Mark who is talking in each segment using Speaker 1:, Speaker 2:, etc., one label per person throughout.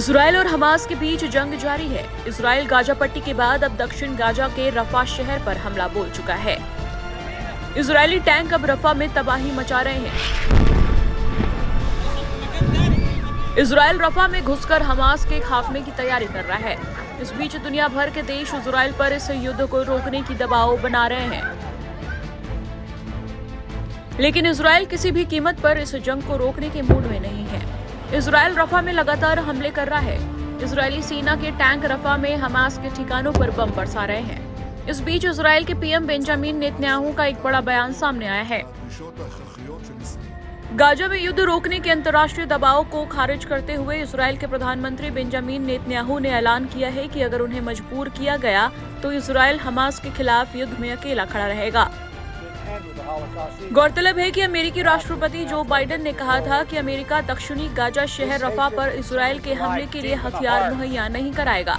Speaker 1: Israel और Hamas के बीच जंग जारी है। इजराइल गाजा पट्टी के बाद अब दक्षिण गाजा के रफा शहर पर हमला बोल चुका है। इजरायली टैंक अब रफा में तबाही मचा रहे हैं। इजराइल रफा में घुसकर हमास के खात्मे की तैयारी कर रहा है। इस बीच दुनिया भर के देश इजराइल पर इस युद्ध को रोकने की दबाव बना रहे हैं, लेकिन इजराइल किसी भी कीमत पर इस जंग को रोकने के मूड में नहीं है। इजराइल रफा में लगातार हमले कर रहा है। इजरायली सेना के टैंक रफा में हमास के ठिकानों पर बम बरसा रहे हैं। इस बीच इजराइल के पीएम बेंजामिन नेतन्याहू का एक बड़ा बयान सामने आया है। गाजा में युद्ध रोकने के अंतर्राष्ट्रीय दबाव को खारिज करते हुए इजराइल के प्रधानमंत्री बेंजामिन नेतन्याहू ने ऐलान किया है कि अगर उन्हें मजबूर किया गया तो इजराइल हमास के खिलाफ युद्ध में अकेला खड़ा रहेगा। गौरतलब है कि अमेरिकी राष्ट्रपति जो बाइडेन ने कहा था कि अमेरिका दक्षिणी गाजा शहर रफा पर इजराइल के हमले के लिए हथियार मुहैया नहीं कराएगा।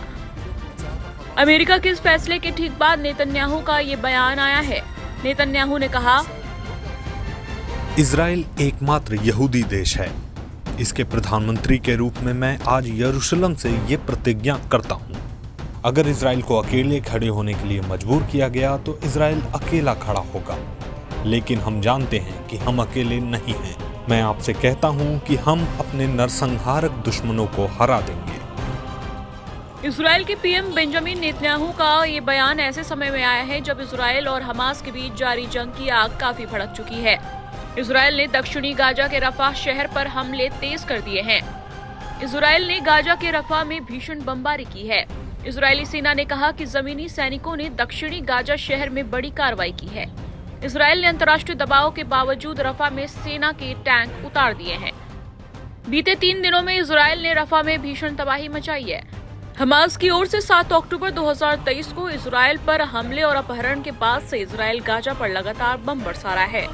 Speaker 1: अमेरिका के इस फैसले के ठीक बाद नेतन्याहू का ये बयान आया है। नेतन्याहू ने कहा,
Speaker 2: इजराइल एकमात्र यहूदी देश है। इसके प्रधानमंत्री के रूप में मैं आज यरूशलेम से ये प्रतिज्ञा करता हूँ, अगर इजराइल को अकेले खड़े होने के लिए मजबूर किया गया तो इजराइल अकेला खड़ा होगा, लेकिन हम जानते हैं कि हम अकेले नहीं हैं। मैं आपसे कहता हूं कि हम अपने नरसंहारक दुश्मनों को हरा देंगे।
Speaker 1: इजराइल के पीएम बेंजामिन नेतन्याहू का ये बयान ऐसे समय में आया है जब इजराइल और हमास के बीच जारी जंग की आग काफी भड़क चुकी है। इजराइल ने दक्षिणी गाजा के रफा शहर पर हमले तेज कर दिए हैं। इजराइल ने गाजा के रफा में भीषण बमबारी की है। इजरायली सेना ने कहा कि जमीनी सैनिकों ने दक्षिणी गाजा शहर में बड़ी कार्रवाई की है। इजराइल ने अंतर्राष्ट्रीय दबाव के बावजूद रफा में सेना के टैंक उतार दिए हैं। बीते 3 दिनों में इजराइल ने रफा में भीषण तबाही मचाई है। हमास की ओर से 7 अक्टूबर 2023 को इजराइल पर हमले और अपहरण के बाद से इजराइल गाजा पर लगातार बम बरसा रहा है।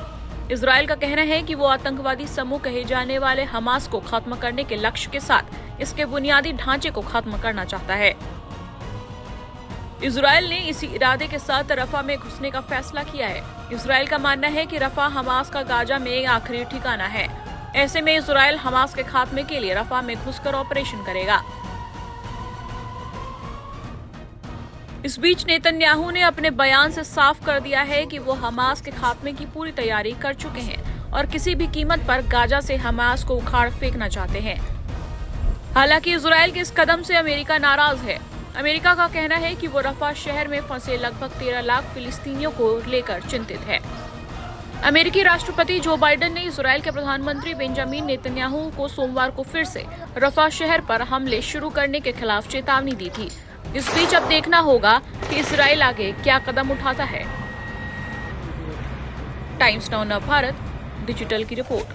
Speaker 1: इजराइल का कहना है कि वो आतंकवादी समूह कहे जाने वाले हमास को खत्म करने के लक्ष्य के साथ इसके बुनियादी ढांचे को खत्म करना चाहता है। इजराइल ने इसी इरादे के साथ रफा में घुसने का फैसला किया है। इजराइल का मानना है कि रफा हमास का गाजा में आखिरी ठिकाना है। ऐसे में इजराइल हमास के खात्मे के लिए रफा में घुसकर ऑपरेशन करेगा। इस बीच नेतन्याहू ने अपने बयान से साफ कर दिया है कि वो हमास के खात्मे की पूरी तैयारी कर चुके हैं और किसी भी कीमत पर गाजा से हमास को उखाड़ फेंकना चाहते हैं। हालांकि इजराइल के इस कदम से अमेरिका नाराज है। अमेरिका का कहना है कि वो रफा शहर में फंसे लगभग 13 लाख फिलिस्तीनियों को लेकर चिंतित है। अमेरिकी राष्ट्रपति जो बाइडेन ने इजराइल के प्रधानमंत्री बेंजामिन नेतन्याहू को सोमवार को फिर से रफा शहर पर हमले शुरू करने के खिलाफ चेतावनी दी थी। इस बीच अब देखना होगा कि इजराइल आगे क्या कदम उठाता है। टाइम्स नाउ नव भारत डिजिटल की रिपोर्ट।